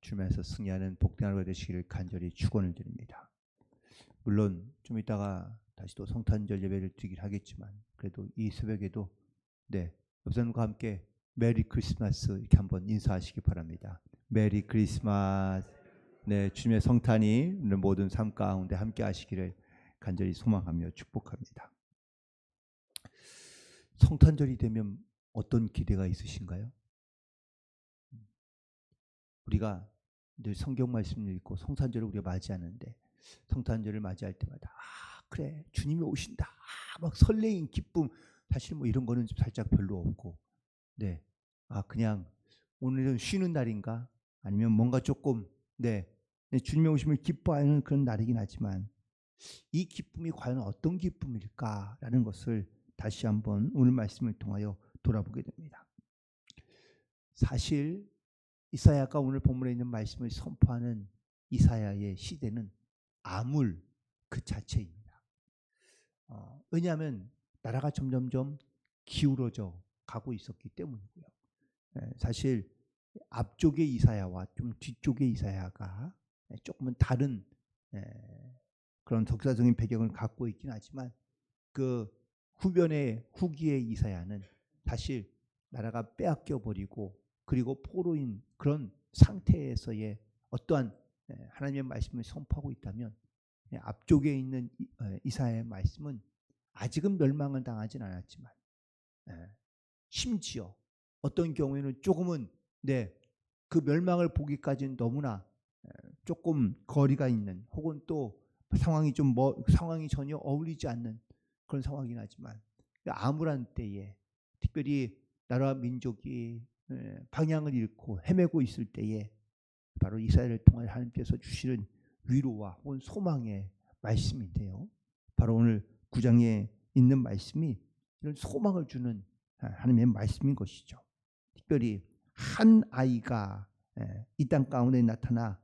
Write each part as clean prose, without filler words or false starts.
주님에서 승리하는 복된 하루가 되시기를 간절히 축원을 드립니다. 물론 좀 이따가 다시 또 성탄절 예배를 드리긴 하겠지만 그래도 이 새벽에도 여러분과 함께 메리 크리스마스 이렇게 한번 인사하시기 바랍니다. 메리 크리스마스. 주님의 성탄이 오늘 모든 삶 가운데 함께 하시기를 간절히 소망하며 축복합니다. 성탄절이 되면 어떤 기대가 있으신가요? 우리가 늘 성경 말씀을 읽고 성탄절을 우리가 맞이하는데 성탄절을 맞이할 때마다 그래 주님이 오신다 막 설레임 기쁨 사실 뭐 이런 거는 살짝 별로 없고 그냥 오늘은 쉬는 날인가 아니면 뭔가 조금 주님이 오심을 기뻐하는 그런 날이긴 하지만 이 기쁨이 과연 어떤 기쁨일까라는 것을 다시 한번 오늘 말씀을 통하여 돌아보게 됩니다. 사실 이사야가 오늘 본문에 있는 말씀을 선포하는 이사야의 시대는 암울 그 자체입니다. 왜냐하면 나라가 점점점 기울어져 가고 있었기 때문이고요. 사실 앞쪽의 이사야와 좀 뒤쪽의 이사야가 조금은 다른 그런 역사적인 배경을 갖고 있긴 하지만 그 후기의 이사야는 사실 나라가 빼앗겨 버리고 그리고 포로인 그런 상태에서의 어떠한 하나님의 말씀을 선포하고 있다면 앞쪽에 있는 이사야의 말씀은 아직은 멸망을 당하진 않았지만 심지어 어떤 경우에는 조금은 그 멸망을 보기까지는 너무나 조금 거리가 있는 혹은 또 상황이 전혀 어울리지 않는 그런 상황이긴 하지만 암울한 때에 특별히 나라와 민족이 방향을 잃고 헤매고 있을 때에 바로 이사야를 통해 하나님께서 주시는 위로와 혹은 소망의 말씀인데요. 바로 오늘 9장에 있는 말씀이 이런 소망을 주는 하나님의 말씀인 것이죠. 특별히 한 아이가 이 땅 가운데 나타나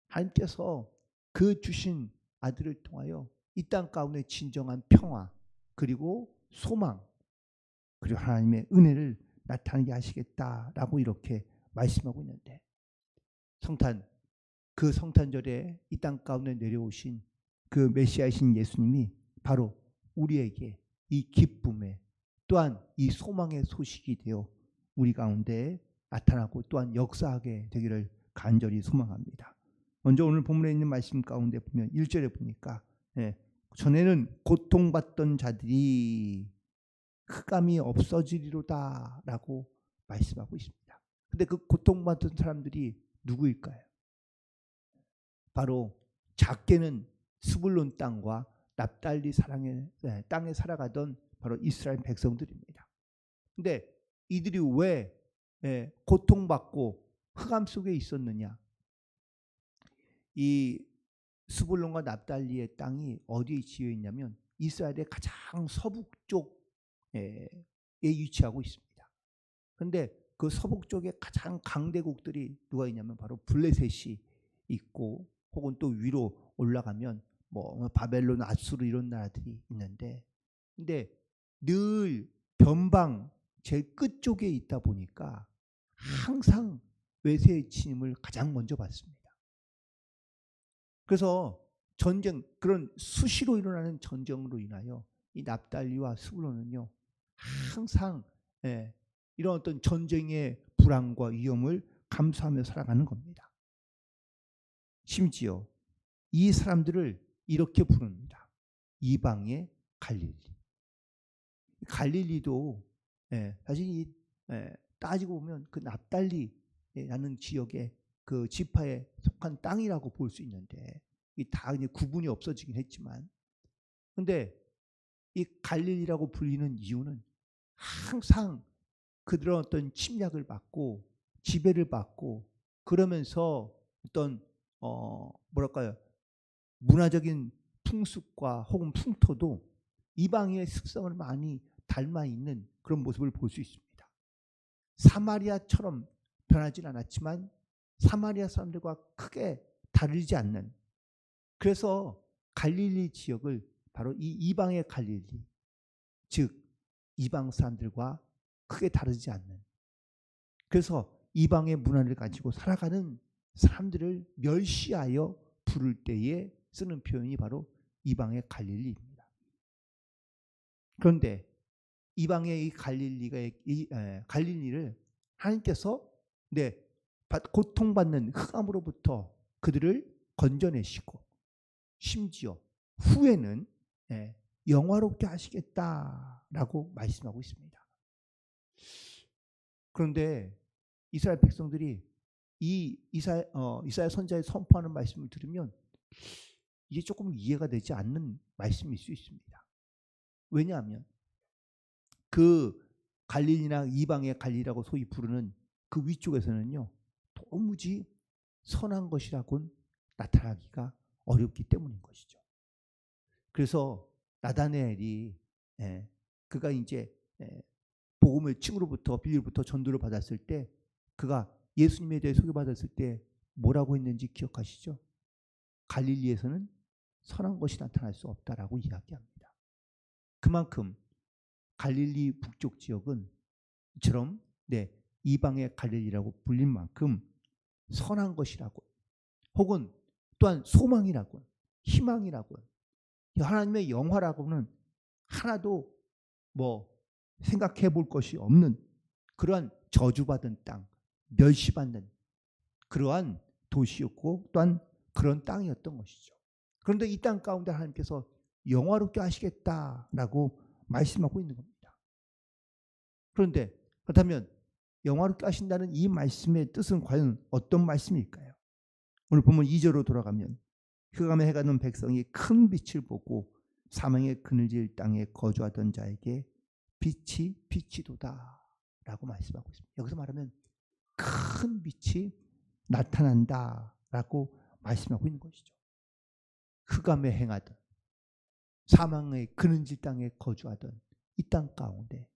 하나님께서 그 주신 아들을 통하여 이 땅 가운데 진정한 평화 그리고 소망 그리고 하나님의 은혜를 나타나게 하시겠다라고 이렇게 말씀하고 있는데 그 성탄절에 이 땅 가운데 내려오신 그 메시아이신 예수님이 바로 우리에게 이 기쁨의 또한 이 소망의 소식이 되어 우리 가운데 나타나고 또한 역사하게 되기를 간절히 소망합니다. 먼저 오늘 본문에 있는 말씀 가운데 보면 1절에 보니까 전에는 고통받던 자들이 흑암이 없어지리로다 라고 말씀하고 있습니다. 근데 그 고통받던 사람들이 누구일까요? 바로 작게는 스불론 땅과 납달리 땅에 살아가던 바로 이스라엘 백성들입니다. 근데 이들이 왜 고통받고 흑암 속에 있었느냐? 이 스불론과 납달리의 땅이 어디에 지어 있냐면 이스라엘의 가장 서북쪽에 위치하고 있습니다. 그런데 그 서북쪽에 가장 강대국들이 누가 있냐면 바로 블레셋이 있고 혹은 또 위로 올라가면 뭐 바벨론, 아수르 이런 나라들이 있는데 근데 늘 변방 제일 끝쪽에 있다 보니까 항상 외세의 침입을 가장 먼저 받습니다. 그래서 전쟁 그런 수시로 일어나는 전쟁으로 인하여 이 납달리와 스불론은요 항상 이런 어떤 전쟁의 불안과 위험을 감수하며 살아가는 겁니다. 심지어 이 사람들을 이렇게 부릅니다. 이방의 갈릴리. 갈릴리도 사실 따지고 보면 그 납달리라는 지역의 그 지파에 속한 땅이라고 볼 수 있는데 이 다 구분이 없어지긴 했지만 근데 이 갈릴리라고 불리는 이유는 항상 그들은 어떤 침략을 받고 지배를 받고 그러면서 어떤 문화적인 풍습과 혹은 풍토도 이방인의 습성을 많이 닮아 있는 그런 모습을 볼 수 있습니다. 사마리아처럼 변하진 않았지만 사마리아 사람들과 크게 다르지 않는 그래서 갈릴리 지역을 바로 이 이방의 갈릴리 즉 이방 사람들과 크게 다르지 않는 그래서 이방의 문화를 가지고 살아가는 사람들을 멸시하여 부를 때에 쓰는 표현이 바로 이방의 갈릴리입니다. 그런데 이방의 이 갈릴리를 하나님께서 고통받는 흑암으로부터 그들을 건져내시고 심지어 후에는 영화롭게 하시겠다라고 말씀하고 있습니다. 그런데 이스라엘 백성들이 이 이사야 선지자의 선포하는 말씀을 들으면 이게 조금 이해가 되지 않는 말씀일 수 있습니다. 왜냐하면 그 갈릴리나 이방의 갈릴리라고 소위 부르는 그 위쪽에서는요, 도무지 선한 것이라고는 나타나기가 어렵기 때문인 것이죠. 그래서 나다나엘이 그가 이제 복음을 층으로부터 빌리로부터 전도를 받았을 때 그가 예수님에 대해 소개받았을 때 뭐라고 했는지 기억하시죠? 갈릴리에서는 선한 것이 나타날 수 없다라고 이야기합니다. 그만큼 갈릴리 북쪽 지역은 이처럼 이방의 갈릴리라고 불린 만큼 선한 것이라고 혹은 또한 소망이라고 희망이라고 하나님의 영화라고는 하나도 생각해 볼 것이 없는 그러한 저주받은 땅, 멸시받는 그러한 도시였고 또한 그런 땅이었던 것이죠. 그런데 이 땅 가운데 하나님께서 영화롭게 하시겠다라고 말씀하고 있는 겁니다. 그런데 그렇다면 영화롭게 하신다는 이 말씀의 뜻은 과연 어떤 말씀일까요? 오늘 보면 2절로 돌아가면 흑암에 해가 든 백성이 큰 빛을 보고 사망의 그늘질 땅에 거주하던 자에게 빛이 비치도다 라고 말씀하고 있습니다. 여기서 말하면 큰 빛이 나타난다 라고 말씀하고 있는 것이죠. 흑암에 행하던 사망의 그늘질 땅에 거주하던 이 땅 가운데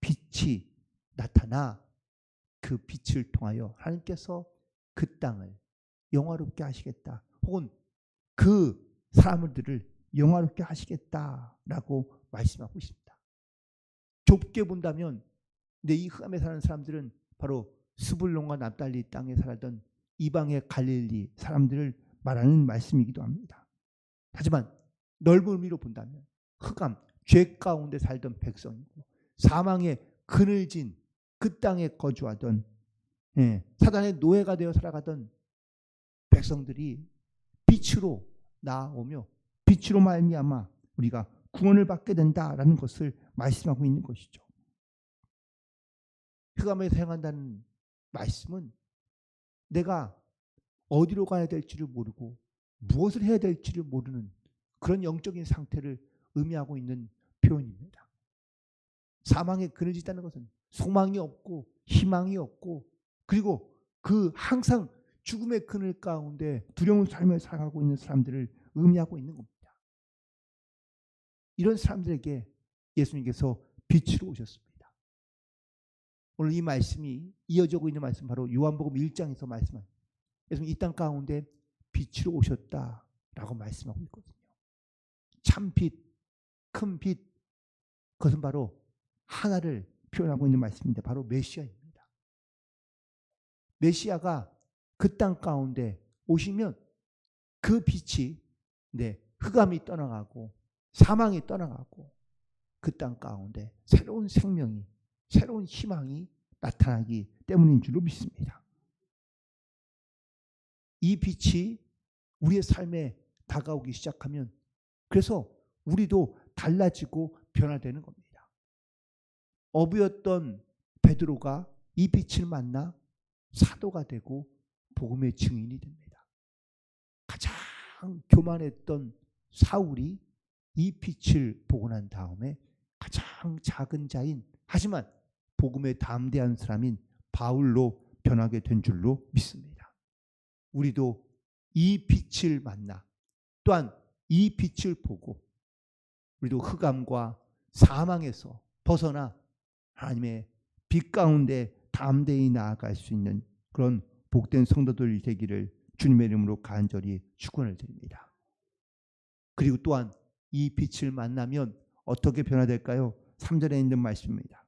빛이 나타나 그 빛을 통하여 하나님께서 그 땅을 영화롭게 하시겠다 혹은 그 사람들을 영화롭게 하시겠다라고 말씀하고 있습니다. 좁게 본다면 이 흑암에 사는 사람들은 바로 스불론과 납달리 땅에 살았던 이방의 갈릴리 사람들을 말하는 말씀이기도 합니다. 하지만 넓은 의미로 본다면 흑암, 죄 가운데 살던 백성이고 사망의 그늘진 그 땅에 거주하던 사단의 노예가 되어 살아가던 백성들이 빛으로 나오며 빛으로 말미암아 우리가 구원을 받게 된다라는 것을 말씀하고 있는 것이죠. 흑암에서 행한다는 말씀은 내가 어디로 가야 될지를 모르고 무엇을 해야 될지를 모르는 그런 영적인 상태를 의미하고 있는 표현입니다. 사망에 그늘지다는 것은 소망이 없고 희망이 없고 그리고 그 항상 죽음의 그늘 가운데 두려운 삶을 살아가고 있는 사람들을 의미하고 있는 겁니다. 이런 사람들에게 예수님께서 빛으로 오셨습니다. 오늘 이 말씀이 이어지고 있는 말씀 바로 요한복음 1장에서 말씀한 예수님 이 땅 가운데 빛으로 오셨다라고 말씀하고 있거든요. 참 빛, 큰 빛, 그것은 바로 하나를 표현하고 있는 말씀인데 바로 메시아입니다. 메시아가 그 땅 가운데 오시면 그 빛이 흑암이 떠나가고 사망이 떠나가고 그 땅 가운데 새로운 생명이 새로운 희망이 나타나기 때문인 줄로 믿습니다. 이 빛이 우리의 삶에 다가오기 시작하면 그래서 우리도 달라지고 변화되는 겁니다. 어부였던 베드로가 이 빛을 만나 사도가 되고 복음의 증인이 됩니다. 가장 교만했던 사울이 이 빛을 보고 난 다음에 가장 작은 자인 하지만 복음에 담대한 사람인 바울로 변하게 된 줄로 믿습니다. 우리도 이 빛을 만나 또한 이 빛을 보고 우리도 흑암과 사망에서 벗어나 하나님의 빛 가운데 담대히 나아갈 수 있는 그런 복된 성도들이 되기를 주님의 이름으로 간절히 축원을 드립니다. 그리고 또한 이 빛을 만나면 어떻게 변화될까요? 3절에 있는 말씀입니다.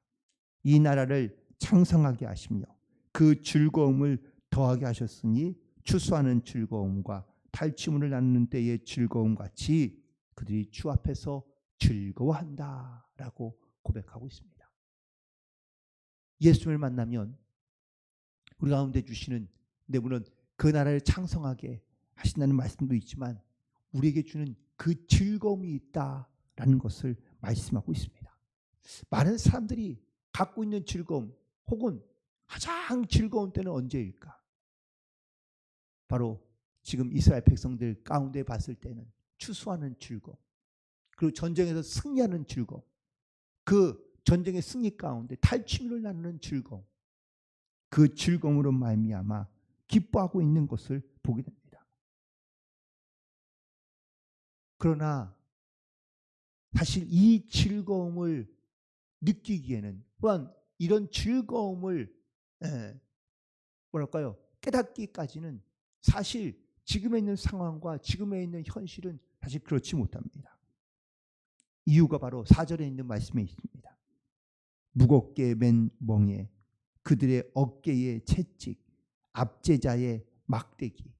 이 나라를 창성하게 하시며 그 즐거움을 더하게 하셨으니 추수하는 즐거움과 탈취물을 나누는 때의 즐거움 같이 그들이 주 앞에서 즐거워한다라고 고백하고 있습니다. 예수를 만나면 우리 가운데 주시는, 물론 그 나라를 창성하게 하신다는 말씀도 있지만 우리에게 주는 그 즐거움이 있다라는 것을 말씀하고 있습니다. 많은 사람들이 갖고 있는 즐거움 혹은 가장 즐거운 때는 언제일까? 바로 지금 이스라엘 백성들 가운데 봤을 때는 추수하는 즐거움, 그리고 전쟁에서 승리하는 즐거움, 그 전쟁의 승리 가운데 탈취물을 나누는 즐거움, 그 즐거움으로 말미암아 기뻐하고 있는 것을 보게 됩니다. 그러나 사실 이 즐거움을 느끼기에는, 또한 이런 즐거움을 뭐랄까요, 깨닫기까지는 사실 지금에 있는 상황과 지금에 있는 현실은 사실 그렇지 못합니다. 이유가 바로 4절에 있는 말씀에 있습니다. 무겁게 맨 멍에 그들의 어깨에 채찍, 압제자의 막대기.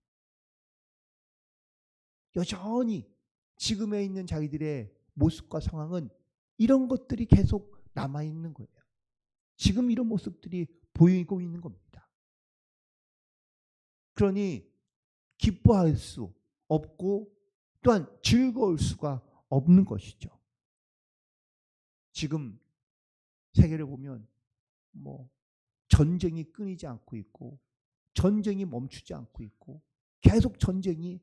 여전히 지금에 있는 자기들의 모습과 상황은 이런 것들이 계속 남아있는 거예요. 지금 이런 모습들이 보이고 있는 겁니다. 그러니 기뻐할 수 없고 또한 즐거울 수가 없는 것이죠. 지금 세계를 보면 전쟁이 끊이지 않고 있고 전쟁이 멈추지 않고 있고 계속 전쟁이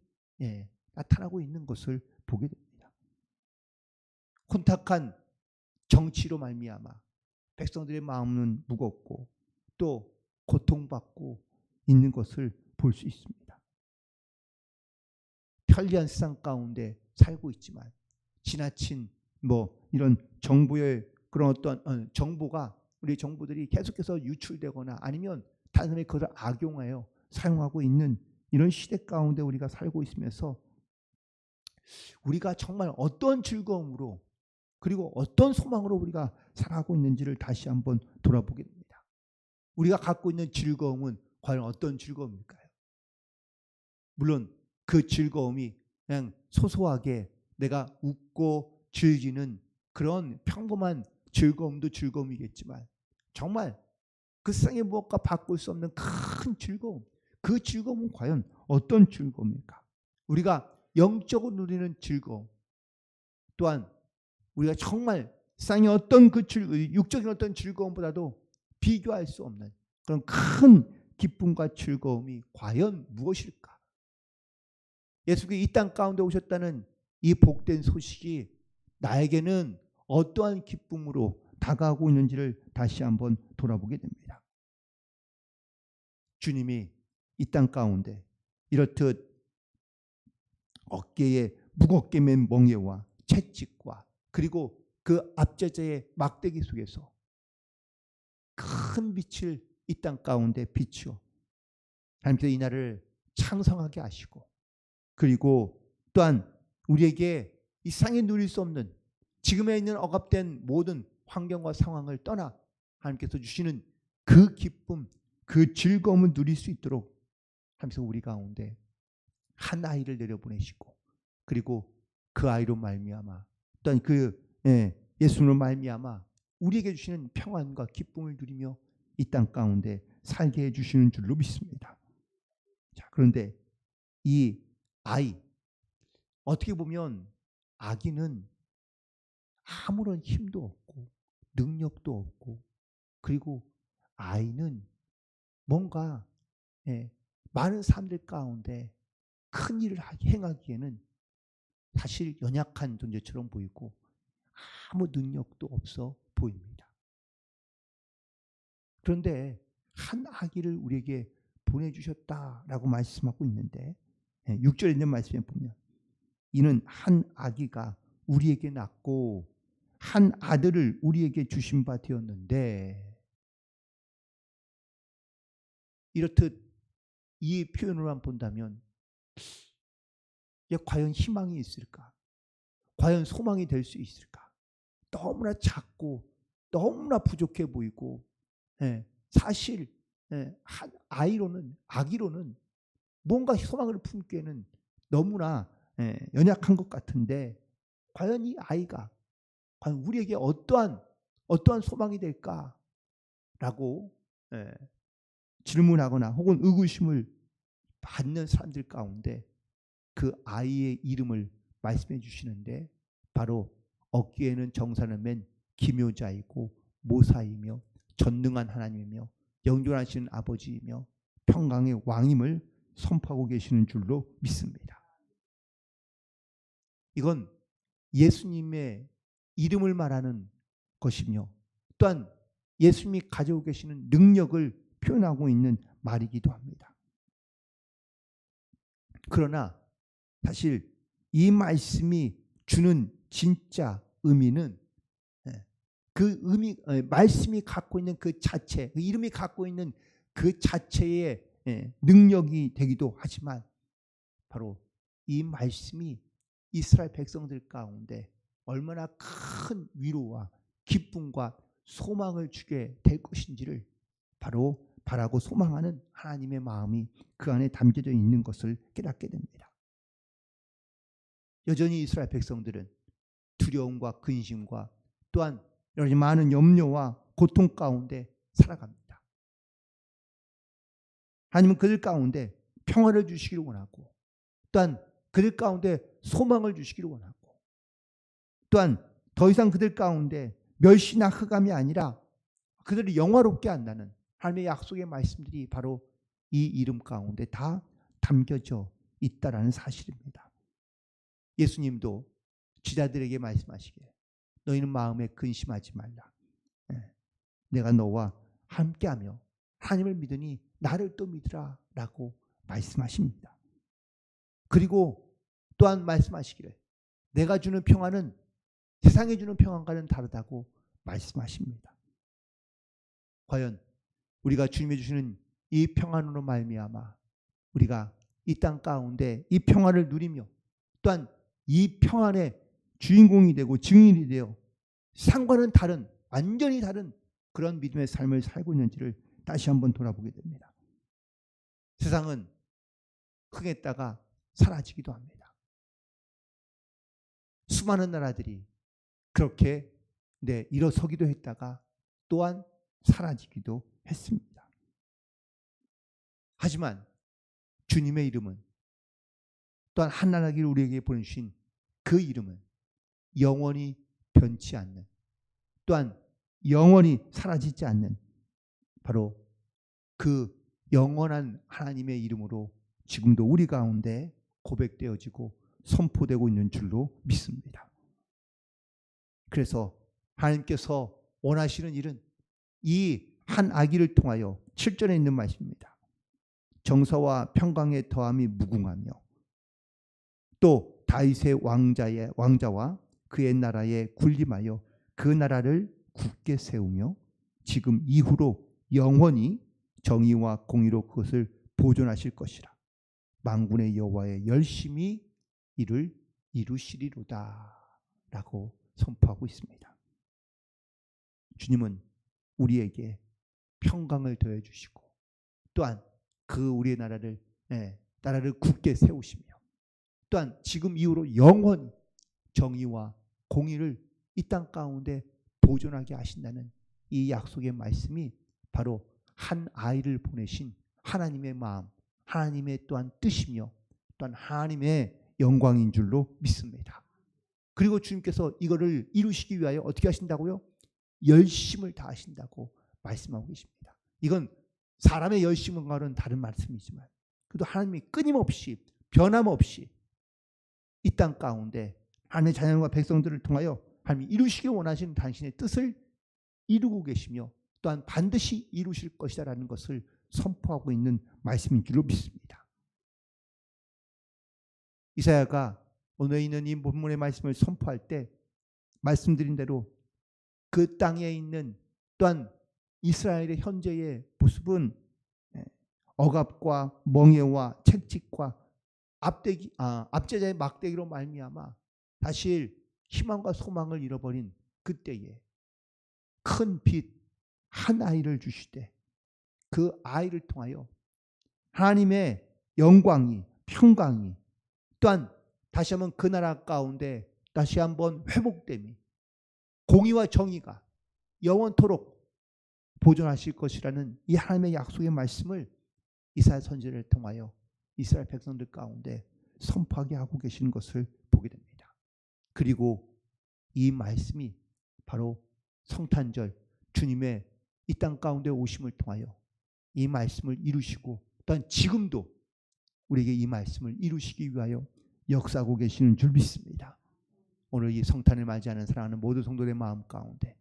나타나고 있는 것을 보게 됩니다. 혼탁한 정치로 말미암아 백성들의 마음은 무겁고 또 고통받고 있는 것을 볼 수 있습니다. 편리한 세상 가운데 살고 있지만 지나친 이런 정부의 그런 어떤 정보가, 우리 정보들이 계속해서 유출되거나 아니면 단순히 그것을 악용하여 사용하고 있는 이런 시대 가운데 우리가 살고 있으면서 우리가 정말 어떤 즐거움으로 그리고 어떤 소망으로 우리가 살아가고 있는지를 다시 한번 돌아보게 됩니다. 우리가 갖고 있는 즐거움은 과연 어떤 즐거움일까요? 물론 그 즐거움이 그냥 소소하게 내가 웃고 즐기는 그런 평범한 즐거움도 즐거움이겠지만 정말 그 세상에 무엇과 바꿀 수 없는 큰 즐거움, 그 즐거움은 과연 어떤 즐거움일까? 우리가 영적으로 누리는 즐거움, 또한 우리가 정말 세상의 어떤 육적인 어떤 즐거움보다도 비교할 수 없는 그런 큰 기쁨과 즐거움이 과연 무엇일까? 예수께서 이 땅 가운데 오셨다는 이 복된 소식이 나에게는 어떠한 기쁨으로 다가오고 있는지를 다시 한번 돌아보게 됩니다. 주님이 이 땅 가운데 이렇듯 어깨에 무겁게 맨 멍에와 채찍과 그리고 그 압제자의 막대기 속에서 큰 빛을 이 땅 가운데 비추어 하나님께서 이 날을 창성하게 하시고, 그리고 또한 우리에게 이 세상에 누릴 수 없는 지금에 있는 억압된 모든 환경과 상황을 떠나 하나님께서 주시는 그 기쁨, 그 즐거움을 누릴 수 있도록 하면서 우리 가운데 한 아이를 내려보내시고, 그리고 그 아이로 말미암아 또한 예수로 말미암아 우리에게 주시는 평안과 기쁨을 누리며 이 땅 가운데 살게 해주시는 줄로 믿습니다. 자, 그런데 이 아이, 어떻게 보면 아기는 아무런 힘도 없고 능력도 없고, 그리고 아이는 뭔가 많은 사람들 가운데 큰 일을 행하기에는 사실 연약한 존재처럼 보이고 아무 능력도 없어 보입니다. 그런데 한 아기를 우리에게 보내주셨다라고 말씀하고 있는데 6절에 있는 말씀에 보면 이는 한 아기가 우리에게 낳고 한 아들을 우리에게 주신 바 되었는데, 이렇듯 이 표현으로만 본다면 과연 희망이 있을까? 과연 소망이 될 수 있을까? 너무나 작고 너무나 부족해 보이고 사실 한 아기로는 뭔가 소망을 품기에는 너무나 연약한 것 같은데 과연 이 아이가 과연 우리에게 어떠한 소망이 될까라고 질문하거나 혹은 의구심을 받는 사람들 가운데 그 아이의 이름을 말씀해 주시는데 바로 어깨에는 정사를 맨 기묘자이고 모사이며 전능한 하나님이며 영존하시는 아버지이며 평강의 왕임을 선포하고 계시는 줄로 믿습니다. 이건 예수님의 이름을 말하는 것이며 또한 예수님이 가지고 계시는 능력을 표현하고 있는 말이기도 합니다. 그러나 사실 이 말씀이 주는 진짜 의미는 그 의미, 말씀이 갖고 있는 그 자체, 그 이름이 갖고 있는 그 자체의 능력이 되기도 하지만 바로 이 말씀이 이스라엘 백성들 가운데 얼마나 큰 위로와 기쁨과 소망을 주게 될 것인지를 바로 바라고 소망하는 하나님의 마음이 그 안에 담겨져 있는 것을 깨닫게 됩니다. 여전히 이스라엘 백성들은 두려움과 근심과 또한 여러 가지 많은 염려와 고통 가운데 살아갑니다. 하나님은 그들 가운데 평화를 주시기를 원하고 또한 그들 가운데 소망을 주시기를 원하고 또한 더 이상 그들 가운데 멸시나 흑암이 아니라 그들을 영화롭게 한다는 하나님의 약속의 말씀들이 바로 이 이름 가운데 다 담겨져 있다라는 사실입니다. 예수님도 제자들에게 말씀하시기를 너희는 마음에 근심하지 말라. 내가 너와 함께하며 하나님을 믿으니 나를 또 믿으라 라고 말씀하십니다. 그리고 또한 말씀하시기를 내가 주는 평안은 세상에 주는 평안과는 다르다고 말씀하십니다. 과연 우리가 주님이 주시는 이 평안으로 말미암아 우리가 이 땅 가운데 이 평안을 누리며 또한 이 평안의 주인공이 되고 증인이 되어 상과는 다른 완전히 다른 그런 믿음의 삶을 살고 있는지를 다시 한번 돌아보게 됩니다. 세상은 흥했다가 사라지기도 합니다. 수많은 나라들이 그렇게 일어서기도 했다가 또한 사라지기도 했습니다. 하지만 주님의 이름은 또한 한나라기를 우리에게 보내주신 그 이름은 영원히 변치 않는 또한 영원히 사라지지 않는 바로 그 영원한 하나님의 이름으로 지금도 우리 가운데 고백되어지고 선포되고 있는 줄로 믿습니다. 그래서 하나님께서 원하시는 일은 이 한 아기를 통하여 7절에 있는 말씀입니다. 정사와 평강의 더함이 무궁하며 또 다윗의 왕자와 그의 나라에 군림하여 그 나라를 굳게 세우며 지금 이후로 영원히 정의와 공의로 그것을 보존하실 것이라. 만군의 여호와의 열심히 이를 이루시리로다 라고 선포하고 있습니다. 주님은 우리에게 평강을 더해 주시고 또한 그 우리의 나라를 굳게 세우시며 또한 지금 이후로 영원히 정의와 공의를 이 땅 가운데 보존하게 하신다는 이 약속의 말씀이 바로 한 아이를 보내신 하나님의 마음, 하나님의 또한 뜻이며 또한 하나님의 영광인 줄로 믿습니다. 그리고 주님께서 이거를 이루시기 위하여 어떻게 하신다고요? 열심을 다하신다고 말씀하고 계십니다. 이건 사람의 열심과는 다른 말씀이지만 그래도 하나님이 끊임없이 변함없이 이 땅 가운데 하나님의 자녀과 백성들을 통하여 하나님이 이루시기 원하시는 당신의 뜻을 이루고 계시며 또한 반드시 이루실 것이라는 것을 선포하고 있는 말씀인 줄로 믿습니다. 이사야가 오늘 있는 이 본문의 말씀을 선포할 때 말씀드린 대로 그 땅에 있는 또한 이스라엘의 현재의 모습은 억압과 멍해와 채찍과 압제자의 막대기로 말미암아 사실 희망과 소망을 잃어버린 그때에 큰 빛 한 아이를 주시되 그 아이를 통하여 하나님의 영광이, 평강이, 또한 다시 한번 그 나라 가운데 다시 한번 회복됨이, 공의와 정의가 영원토록 보존하실 것이라는 이 하나님의 약속의 말씀을 이사야 선지자를 통하여 이스라엘 백성들 가운데 선포하게 하고 계시는 것을 보게 됩니다. 그리고 이 말씀이 바로 성탄절 주님의 이 땅 가운데 오심을 통하여 이 말씀을 이루시고 또한 지금도 우리에게 이 말씀을 이루시기 위하여 역사하고 계시는 줄 믿습니다. 오늘 이 성탄을 맞이하는 사랑하는 모든 성도들의 마음 가운데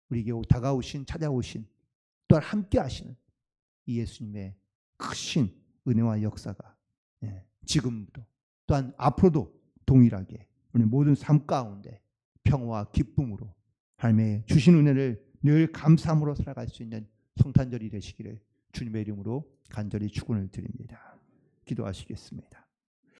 우리에게 다가오신 찾아오신 또한 함께 하시는 이 예수님의 크신 은혜와 역사가 지금도 또한 앞으로도 동일하게 우리 모든 삶 가운데 평화와 기쁨으로 하나님의 주신 은혜를 늘 감사함으로 살아갈 수 있는 성탄절이 되시기를 주님의 이름으로 간절히 축원을 드립니다. 기도하시겠습니다.